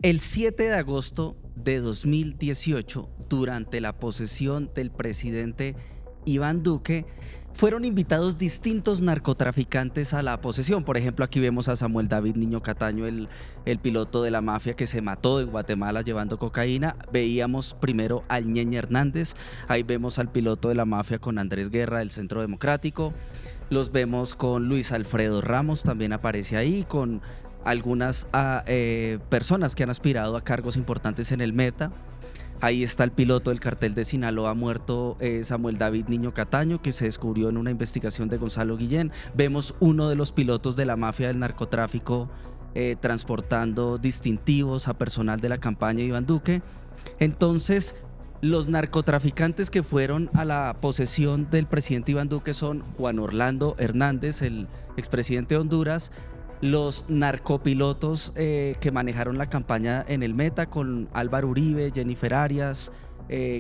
El 7 de agosto de 2018, durante la posesión del presidente Iván Duque, fueron invitados distintos narcotraficantes a la posesión. Por ejemplo, aquí vemos a Samuel David Niño Cataño, el piloto de la mafia que se mató en Guatemala llevando cocaína. Veíamos primero al Ñeñe Hernández, ahí vemos al piloto de la mafia con Andrés Guerra del Centro Democrático. Los vemos con Luis Alfredo Ramos, también aparece ahí, con algunas personas que han aspirado a cargos importantes en el Meta. Ahí está el piloto del cartel de Sinaloa muerto, Samuel David Niño Cataño, que se descubrió en una investigación de Gonzalo Guillén. Vemos uno de los pilotos de la mafia del narcotráfico transportando distintivos a personal de la campaña de Iván Duque. Entonces, los narcotraficantes que fueron a la posesión del presidente Iván Duque son Juan Orlando Hernández, el expresidente de Honduras, los narcopilotos que manejaron la campaña en el Meta con Álvaro Uribe, Jennifer Arias,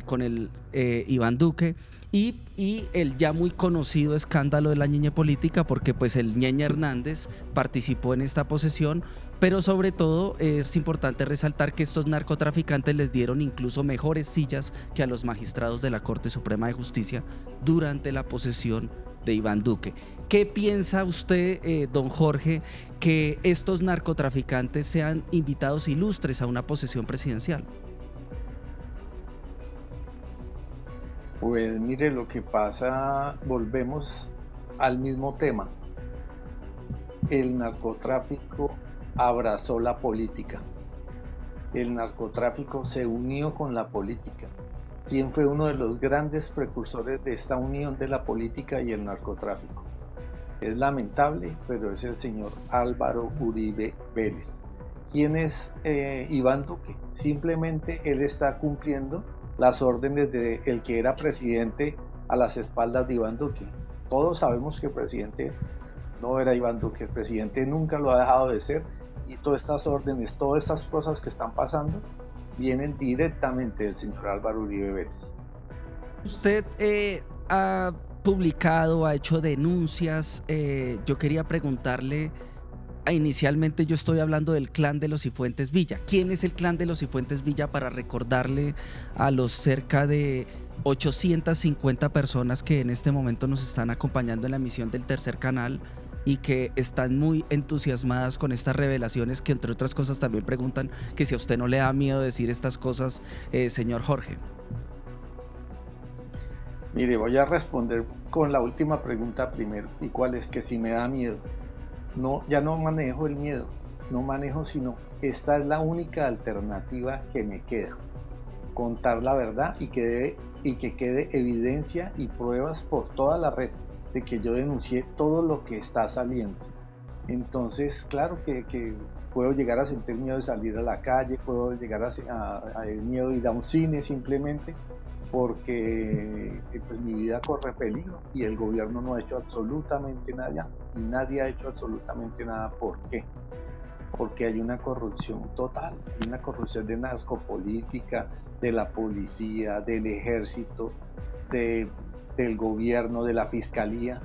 con el Iván Duque y el ya muy conocido escándalo de la ñeñe política, porque pues el Ñeñe Hernández participó en esta posesión, pero sobre todo es importante resaltar que estos narcotraficantes les dieron incluso mejores sillas que a los magistrados de la Corte Suprema de Justicia durante la posesión de Iván Duque. ¿Qué piensa usted, don Jorge, que estos narcotraficantes sean invitados ilustres a una posesión presidencial? Pues mire, lo que pasa, volvemos al mismo tema. El narcotráfico abrazó la política. El narcotráfico se unió con la política. ¿Quién fue uno de los grandes precursores de esta unión de la política y el narcotráfico? Es lamentable, pero es el señor Álvaro Uribe Vélez. ¿Quién es Iván Duque? Simplemente él está cumpliendo las órdenes de el que era presidente a las espaldas de Iván Duque. Todos sabemos que el presidente no era Iván Duque, el presidente nunca lo ha dejado de ser, y todas estas órdenes, todas estas cosas que están pasando vienen directamente del señor Álvaro Uribe Vélez. Usted ha publicado, ha hecho denuncias. Yo quería preguntarle, inicialmente yo estoy hablando del clan de los Cifuentes Villa. ¿Quién es el clan de los Cifuentes Villa, para recordarle a los cerca de 850 personas que en este momento nos están acompañando en la emisión del Tercer Canal y que están muy entusiasmadas con estas revelaciones, que entre otras cosas también preguntan que si a usted no le da miedo decir estas cosas, señor Jorge? Mire, voy a responder con la última pregunta primero, y cuál es, que si me da miedo. No, ya no manejo el miedo, no manejo, sino esta es la única alternativa que me queda: contar la verdad y que quede evidencia y pruebas por toda la red de que yo denuncié todo lo que está saliendo. Entonces, claro que puedo llegar a sentir miedo de salir a la calle, puedo llegar a miedo de ir a un cine simplemente, porque pues, mi vida corre peligro y el gobierno no ha hecho absolutamente nada, y nadie ha hecho absolutamente nada. ¿Por qué? Porque hay una corrupción total, hay una corrupción de narcopolítica, de la policía, del ejército, del gobierno, de la fiscalía.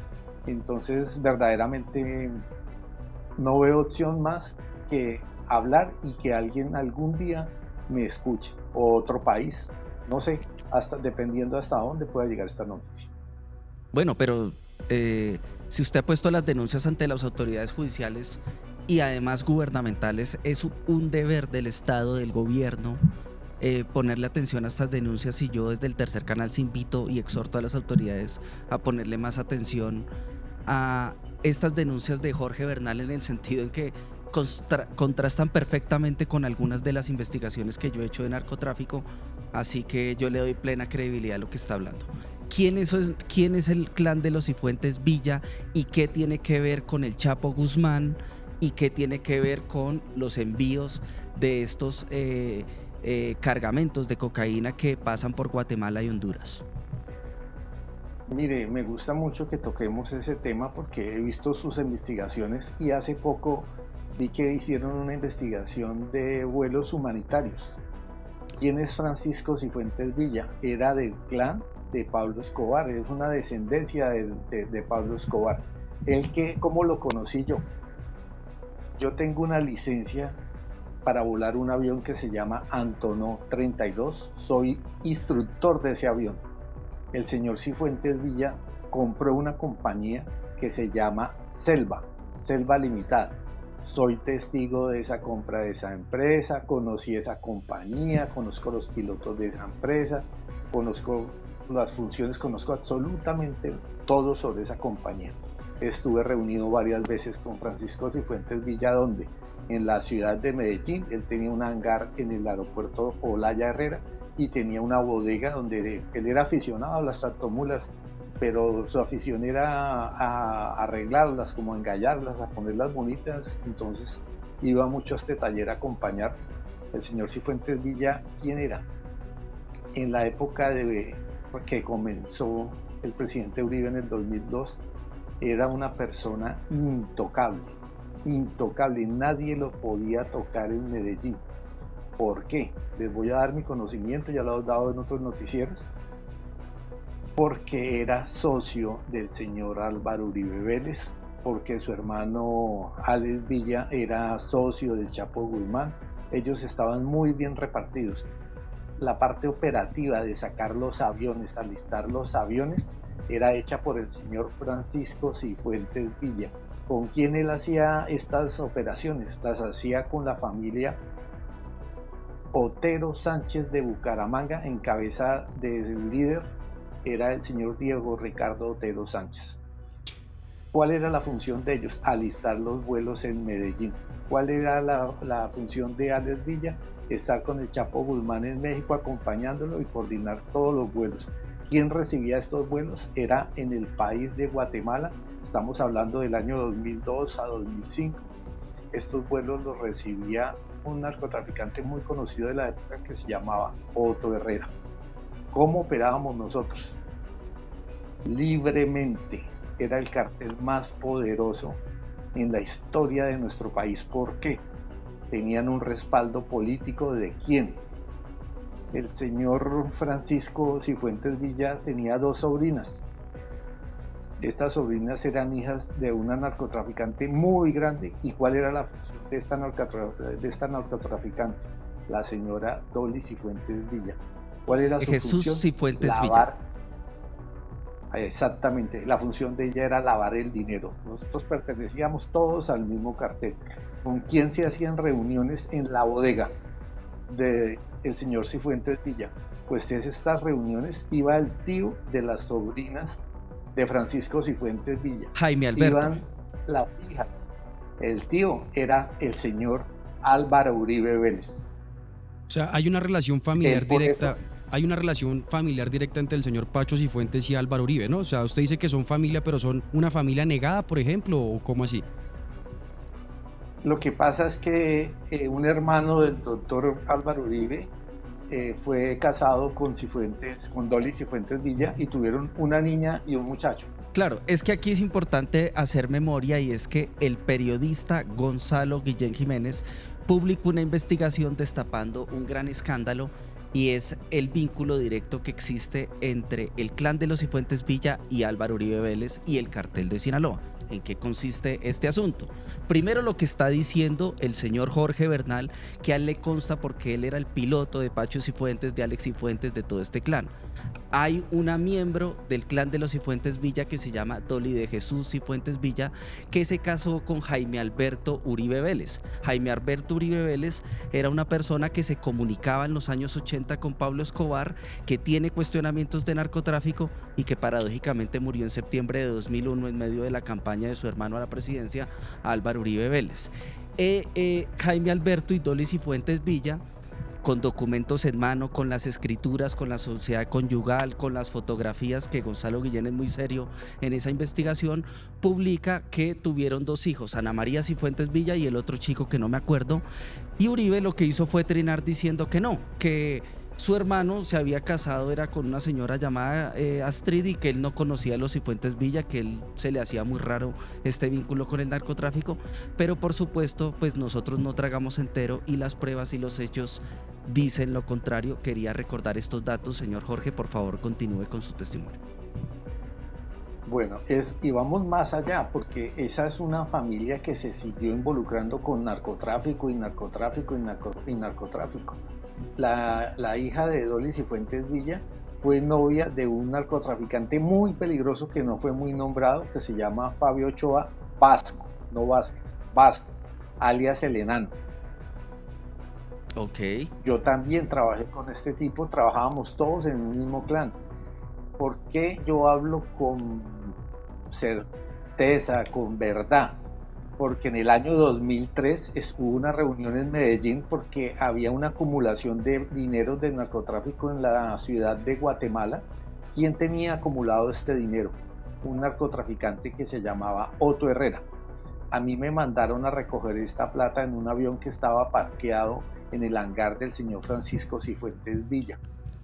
Entonces, verdaderamente no veo opción más que hablar y que alguien algún día me escuche, o otro país, no sé, dependiendo hasta dónde pueda llegar esta noticia. Bueno, pero si usted ha puesto las denuncias ante las autoridades judiciales y además gubernamentales, es un deber del Estado, del gobierno, ponerle atención a estas denuncias, y yo desde el Tercer Canal se invito y exhorto a las autoridades a ponerle más atención a estas denuncias de Jorge Bernal, en el sentido en que contrastan perfectamente con algunas de las investigaciones que yo he hecho de narcotráfico, así que yo le doy plena credibilidad a lo que está hablando. ¿Quién es el clan de los Cifuentes Villa y qué tiene que ver con el Chapo Guzmán y qué tiene que ver con los envíos de estos cargamentos de cocaína que pasan por Guatemala y Honduras? Mire, me gusta mucho que toquemos ese tema porque he visto sus investigaciones, y hace poco vi que hicieron una investigación de vuelos humanitarios. ¿Quién es Francisco Cifuentes Villa? Era del clan de Pablo Escobar, es una descendencia de Pablo Escobar. ¿Cómo lo conocí yo? Yo tengo una licencia para volar un avión que se llama Antonov 32. Soy instructor de ese avión. El señor Cifuentes Villa compró una compañía que se llama Selva Limitada. Soy testigo de esa compra de esa empresa, conocí esa compañía, conozco los pilotos de esa empresa, conozco las funciones, conozco absolutamente todo sobre esa compañía. Estuve reunido varias veces con Francisco Cifuentes Villa, donde en la ciudad de Medellín él tenía un hangar en el aeropuerto Olaya Herrera y tenía una bodega donde él era aficionado a las tractomulas, pero su afición era a arreglarlas, como a engallarlas, a ponerlas bonitas. Entonces iba mucho a este taller a acompañar. El señor Cifuentes Villa, ¿quién era? En la época de que comenzó el presidente Uribe en el 2002, era una persona intocable, nadie lo podía tocar en Medellín. ¿Por qué? Les voy a dar mi conocimiento, ya lo he dado en otros noticieros. Porque era socio del señor Álvaro Uribe Vélez, porque su hermano Alex Villa era socio del Chapo Guzmán. Ellos estaban muy bien repartidos. La parte operativa de sacar los aviones, alistar los aviones, era hecha por el señor Francisco Cifuentes Villa. ¿Con quién él hacía estas operaciones? Las hacía con la familia Otero Sánchez de Bucaramanga, en cabeza del líder era el señor Diego Ricardo Otero Sánchez. ¿Cuál era la función de ellos? Alistar los vuelos en Medellín. ¿Cuál era la función de Alex Villa? Estar con el Chapo Guzmán en México, acompañándolo y coordinar todos los vuelos. ¿Quién recibía estos vuelos? Era en el país de Guatemala. Estamos hablando del año 2002 a 2005. Estos vuelos los recibía un narcotraficante muy conocido de la época que se llamaba Otto Herrera. ¿Cómo operábamos nosotros? Libremente. Era el cartel más poderoso en la historia de nuestro país. ¿Por qué? Tenían un respaldo político. ¿De quién? El señor Francisco Cifuentes Villa tenía 2 sobrinas. Estas sobrinas eran hijas de una narcotraficante muy grande. ¿Y cuál era la función de esta narcotraficante? La señora Dolly Cifuentes Villa. ¿Cuál era su Jesús función? Cifuentes Lavar. Villa. Exactamente, la función de ella era lavar el dinero. Nosotros pertenecíamos todos al mismo cartel. ¿Con quién se hacían reuniones en la bodega del señor Cifuentes Villa? Pues en estas reuniones iba el tío de las sobrinas de Francisco Cifuentes Villa. Jaime Alberto. Iban las hijas. El tío era el señor Álvaro Uribe Vélez. O sea, hay una relación familiar directa. Eso, hay una relación familiar directa entre el señor Pacho Cifuentes y Álvaro Uribe, ¿no? O sea, usted dice que son familia, pero son una familia negada, por ejemplo, ¿o cómo así? lo que pasa es que un hermano del doctor Álvaro Uribe fue casado con Dolly Cifuentes Villa, y tuvieron una niña y un muchacho. Claro, es que aquí es importante hacer memoria, y es que el periodista Gonzalo Guillén Jiménez publicó una investigación destapando un gran escándalo, y es el vínculo directo que existe entre el clan de los Cifuentes Villa y Álvaro Uribe Vélez y el cartel de Sinaloa. ¿En qué consiste este asunto? Primero, lo que está diciendo el señor Jorge Bernal, que a él le consta porque él era el piloto de Pacho Cifuentes, de Alex Cifuentes, de todo este clan. Hay una miembro del clan de los Cifuentes Villa que se llama Dolly de Jesús Cifuentes Villa, que se casó con Jaime Alberto Uribe Vélez. Jaime Alberto Uribe Vélez era una persona que se comunicaba en los años 80 con Pablo Escobar, que tiene cuestionamientos de narcotráfico y que paradójicamente murió en septiembre de 2001 en medio de la campaña de su hermano a la presidencia, Álvaro Uribe Vélez. Jaime Alberto y Dolly Cifuentes Villa, con documentos en mano, con las escrituras, con la sociedad conyugal, con las fotografías, que Gonzalo Guillén es muy serio en esa investigación, publica que tuvieron 2 hijos, Ana María Cifuentes Villa y el otro chico que no me acuerdo, y Uribe lo que hizo fue trinar diciendo que no, que su hermano se había casado, era con una señora llamada Astrid, y que él no conocía a los Cifuentes Villa, que él se le hacía muy raro este vínculo con el narcotráfico, pero por supuesto pues nosotros no tragamos entero y las pruebas y los hechos dicen lo contrario. Quería recordar estos datos. Señor Jorge, por favor, continúe con su testimonio. Bueno, y vamos más allá, porque esa es una familia que se siguió involucrando con narcotráfico y narcotráfico y narcotráfico. La hija de Dolly Cifuentes Villa fue novia de un narcotraficante muy peligroso que no fue muy nombrado, que se llama Fabio Ochoa Vasco, no Vázquez, Vasco, alias el Enano. Ok. Yo también trabajé con este tipo, trabajábamos todos en un mismo clan. ¿Por qué yo hablo con certeza, con verdad? Porque en el año 2003 hubo una reunión en Medellín porque había una acumulación de dinero del narcotráfico en la ciudad de Guatemala. ¿Quién tenía acumulado este dinero? Un narcotraficante que se llamaba Otto Herrera. A mí me mandaron a recoger esta plata en un avión que estaba parqueado en el hangar del señor Francisco Cifuentes Villa.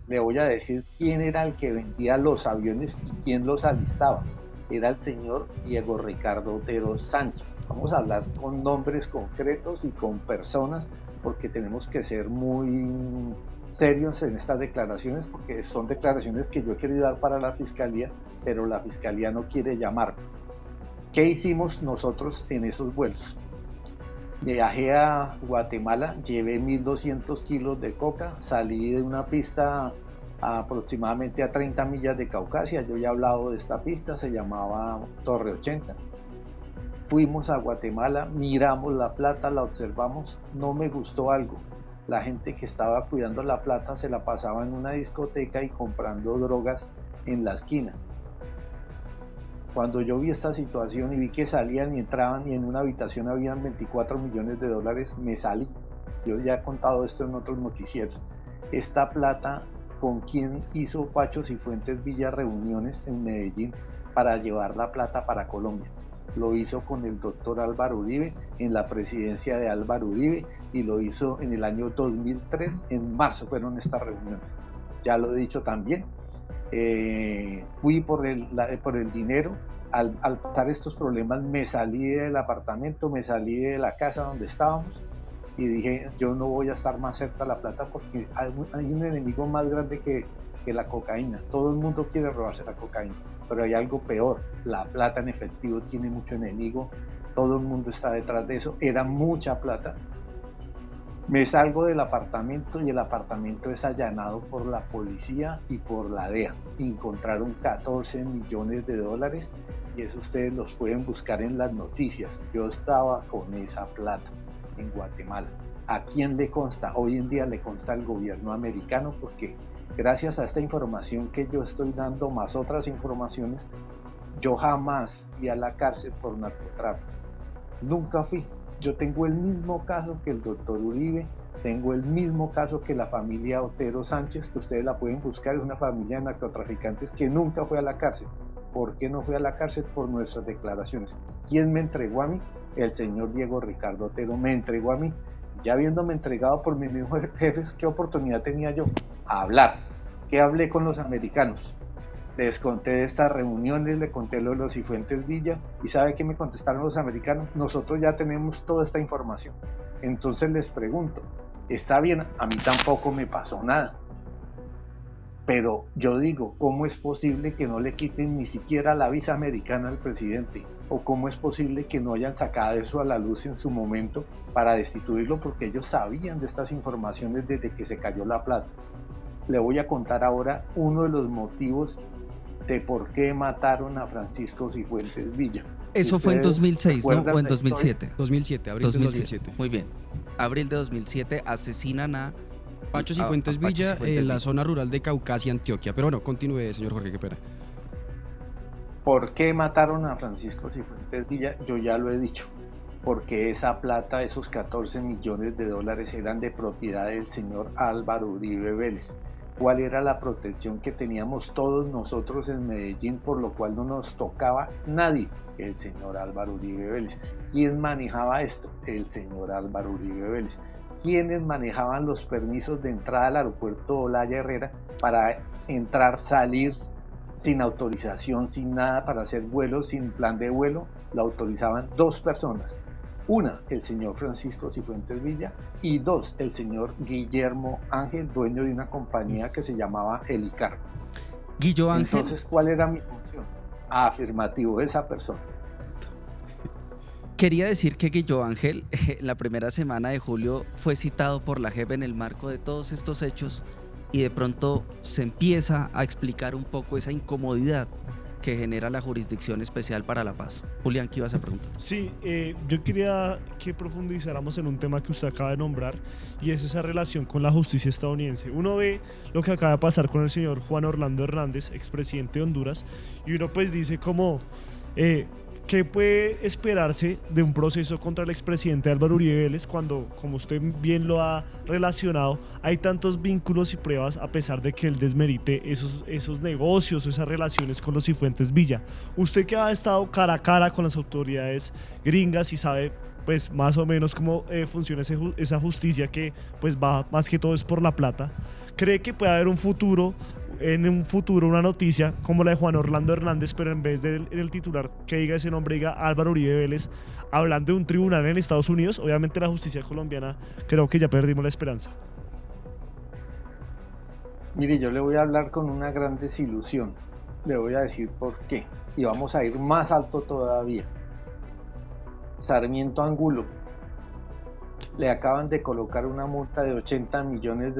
Le voy a decir quién era el que vendía los aviones y quién los alistaba. Era el señor Diego Ricardo Otero Sánchez. Vamos a hablar con nombres concretos y con personas porque tenemos que ser muy serios en estas declaraciones porque son declaraciones que yo he querido dar para la fiscalía, pero la fiscalía no quiere llamarme. ¿Qué hicimos nosotros en esos vuelos? Viajé a Guatemala, llevé 1.200 kilos de coca, salí de una pista aproximadamente a 30 millas de Caucasia, yo ya he hablado de esta pista, se llamaba Torre 80. Fuimos a Guatemala, miramos la plata, la observamos, no me gustó algo. La gente que estaba cuidando la plata se la pasaba en una discoteca y comprando drogas en la esquina. Cuando yo vi esta situación y vi que salían y entraban y en una habitación habían 24 millones de dólares, me salí. Yo ya he contado esto en otros noticieros. Esta plata, ¿con quién hizo Pacho Cifuentes Villa reuniones en Medellín para llevar la plata para Colombia? Lo hizo con el doctor Álvaro Uribe en la presidencia de Álvaro Uribe y lo hizo en el año 2003, en marzo fueron estas reuniones. Ya lo he dicho también. Fui por el dinero. Al pasar estos problemas me salí del apartamento, me salí de la casa donde estábamos y dije, yo no voy a estar más cerca de la plata porque hay un enemigo más grande que la cocaína. Todo el mundo quiere robarse la cocaína, pero hay algo peor. La plata en efectivo tiene mucho enemigo, todo el mundo está detrás de eso, era mucha plata. Me salgo del apartamento y el apartamento es allanado por la policía y por la DEA. Encontraron 14 millones de dólares y eso ustedes los pueden buscar en las noticias. Yo estaba con esa plata en Guatemala. ¿A quién le consta? Hoy en día le consta al gobierno americano porque gracias a esta información que yo estoy dando más otras informaciones, yo jamás fui a la cárcel por narcotráfico. Nunca fui. Yo tengo el mismo caso que el doctor Uribe, tengo el mismo caso que la familia Otero Sánchez, que ustedes la pueden buscar, es una familia de narcotraficantes que nunca fue a la cárcel. ¿Por qué no fue a la cárcel? Por nuestras declaraciones. ¿Quién me entregó a mí? El señor Diego Ricardo Otero me entregó a mí. Ya habiéndome entregado por mis mismos jefes, ¿qué oportunidad tenía yo? A hablar. ¿Qué hablé con los americanos? Les conté de estas reuniones, le conté lo de los Cifuentes Villa y ¿sabe qué me contestaron los americanos? Nosotros ya tenemos toda esta información. Entonces les pregunto, está bien, a mí tampoco me pasó nada, pero yo digo, ¿cómo es posible que no le quiten ni siquiera la visa americana al presidente? ¿O cómo es posible que no hayan sacado eso a la luz en su momento para destituirlo? Porque ellos sabían de estas informaciones desde que se cayó la plata. Le voy a contar ahora uno de los motivos de por qué mataron a Francisco Cifuentes Villa. Eso fue en 2006, ¿no? ¿O en 2007? 2007, abril de 2007. Muy bien. Abril de 2007 asesinan a Pacho Cifuentes Villa en la zona rural de Caucasia, Antioquia. Pero bueno, continúe, señor Jorge, qué pena. ¿Por qué mataron a Francisco Cifuentes Villa? Yo ya lo he dicho. Porque esa plata, esos 14 millones de dólares eran de propiedad del señor Álvaro Uribe Vélez. ¿Cuál era la protección que teníamos todos nosotros en Medellín, por lo cual no nos tocaba nadie? El señor Álvaro Uribe Vélez. ¿Quién manejaba esto? El señor Álvaro Uribe Vélez. ¿Quiénes manejaban los permisos de entrada al aeropuerto Olaya Herrera para entrar, salir sin autorización, sin nada, para hacer vuelos, sin plan de vuelo? Lo autorizaban dos personas. Una, el señor Francisco Cifuentes Villa, y dos, el señor Guillermo Ángel, dueño de una compañía que se llamaba Helicar. Guillo Ángel. Entonces, ¿cuál era mi función? Afirmativo, esa persona. Quería decir que Guillo Ángel, la primera semana de julio, fue citado por la JEP en el marco de todos estos hechos y de pronto se empieza a explicar un poco esa incomodidad que genera la Jurisdicción Especial para la Paz. Julián, ¿qué ibas a preguntar? Sí, yo quería que profundizáramos en un tema que usted acaba de nombrar y es esa relación con la justicia estadounidense. Uno ve lo que acaba de pasar con el señor Juan Orlando Hernández, expresidente de Honduras, y uno pues dice como... ¿qué puede esperarse de un proceso contra el expresidente Álvaro Uribe Vélez cuando, como usted bien lo ha relacionado, hay tantos vínculos y pruebas a pesar de que él desmerite esos negocios o esas relaciones con los Cifuentes Villa? Usted que ha estado cara a cara con las autoridades gringas y sabe pues más o menos cómo funciona esa justicia que pues va más que todo es por la plata, ¿cree que puede haber en un futuro una noticia como la de Juan Orlando Hernández, pero en vez de en el titular que diga ese nombre, diga Álvaro Uribe Vélez, hablando de un tribunal en Estados Unidos? Obviamente la justicia colombiana creo que ya perdimos la esperanza. Mire, yo le voy a hablar con una gran desilusión. Le voy a decir por qué. Y vamos a ir más alto todavía. Sarmiento Angulo. Le acaban de colocar una multa de $80 millones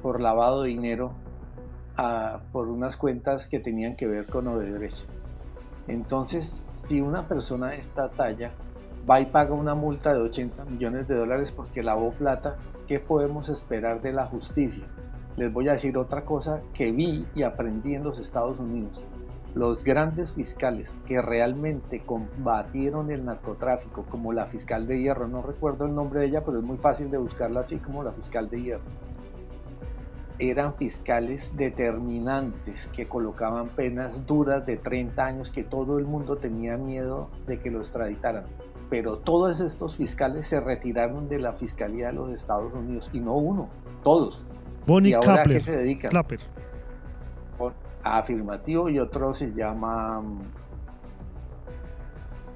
por lavado de dinero por unas cuentas que tenían que ver con Odebrecht. Entonces, si una persona de esta talla va y paga una multa de $80 millones porque lavó plata, ¿qué podemos esperar de la justicia? Les voy a decir otra cosa que vi y aprendí en los Estados Unidos. Los grandes fiscales que realmente combatieron el narcotráfico, como la fiscal de Hierro, no recuerdo el nombre de ella, pero es muy fácil de buscarla así como la fiscal de Hierro, eran fiscales determinantes que colocaban penas duras de 30 años que todo el mundo tenía miedo de que lo extraditaran. Pero todos estos fiscales se retiraron de la Fiscalía de los Estados Unidos, y no uno, todos. Bonnie ¿Y ahora Clapper, a qué se dedican? Clapper. Afirmativo, y otro se llama,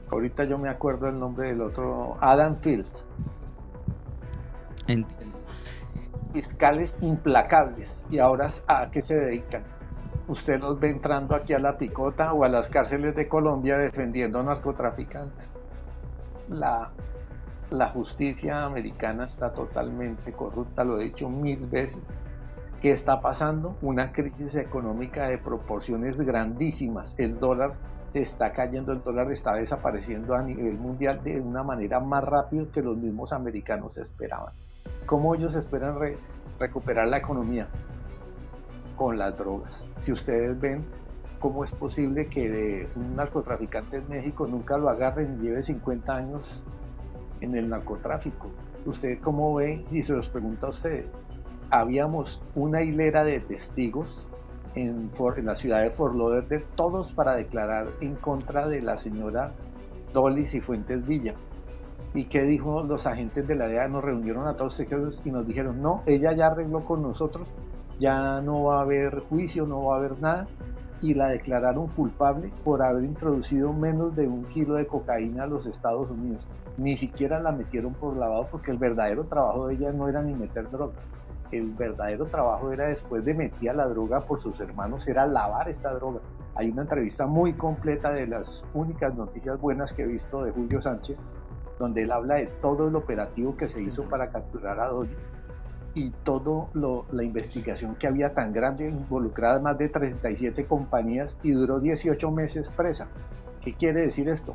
ahorita yo me acuerdo el nombre del otro, Adam Fields. Entiendo. Fiscales implacables. ¿Y ahora a qué se dedican? Usted los ve entrando aquí a la picota o a las cárceles de Colombia defendiendo narcotraficantes. La justicia americana está totalmente corrupta, lo he dicho 1000 veces. ¿Qué está pasando? Una crisis económica de proporciones grandísimas. El dólar está cayendo, el dólar está desapareciendo a nivel mundial de una manera más rápida que los mismos americanos esperaban. ¿Cómo ellos esperan recuperar la economía? Con las drogas. Si ustedes ven cómo es posible que de un narcotraficante en México nunca lo agarren y lleve 50 años en el narcotráfico. ¿Usted cómo ve? Y se los pregunto a ustedes. Habíamos una hilera de testigos en la ciudad de Fort Lauderdale, todos para declarar en contra de la señora Dolly Cifuentes Villa. ¿Y qué dijo los agentes de la DEA? Nos reunieron a todos ellos y nos dijeron, no, ella ya arregló con nosotros, ya no va a haber juicio, no va a haber nada, y la declararon culpable por haber introducido menos de 1 kilo de cocaína a los Estados Unidos. Ni siquiera la metieron por lavado, porque el verdadero trabajo de ella no era ni meter droga. El verdadero trabajo era, después de metida la droga por sus hermanos, era lavar esta droga. Hay una entrevista muy completa, de las únicas noticias buenas que he visto, de Julio Sánchez, donde él habla de todo el operativo que se hizo para capturar a Dolly y toda la investigación que había tan grande, involucrada más de 37 compañías, y duró 18 meses presa. ¿Qué quiere decir esto?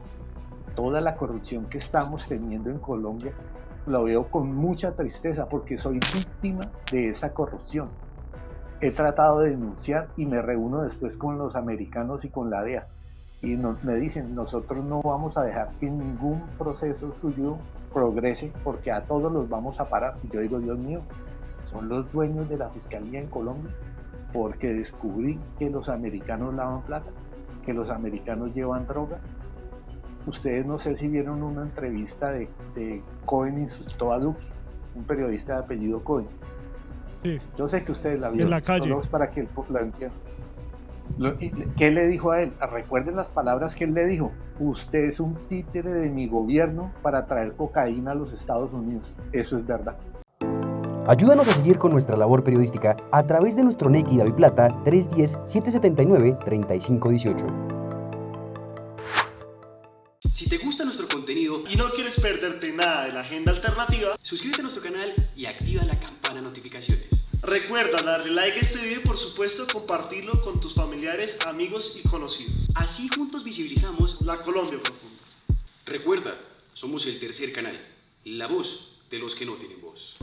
Toda la corrupción que estamos teniendo en Colombia la veo con mucha tristeza, porque soy víctima de esa corrupción. He tratado de denunciar y me reúno después con los americanos y con la DEA, y me dicen, nosotros no vamos a dejar que ningún proceso suyo progrese, porque a todos los vamos a parar. Y yo digo, Dios mío, son los dueños de la fiscalía en Colombia, porque descubrí que los americanos lavan plata, que los americanos llevan droga. Ustedes no sé si vieron una entrevista de Cohen insultó a Duque, un periodista de apellido Cohen. Sí. Yo sé que ustedes la vieron. En la calle. Solo para que la entiendan. ¿Qué le dijo a él? Recuerden las palabras que él le dijo. Usted es un títere de mi gobierno para traer cocaína a los Estados Unidos. Eso es verdad. Ayúdanos a seguir con nuestra labor periodística a través de nuestro NECI DaviPlata 310-779-3518. Si te gusta nuestro contenido Y no quieres perderte nada de la agenda alternativa, suscríbete a nuestro canal y activa la campana de notificaciones. recuerda darle like a este video y por supuesto compartirlo con tus familiares, amigos y conocidos. Así juntos visibilizamos. La Colombia profunda. Recuerda, somos el tercer canal, la voz de los que no tienen voz.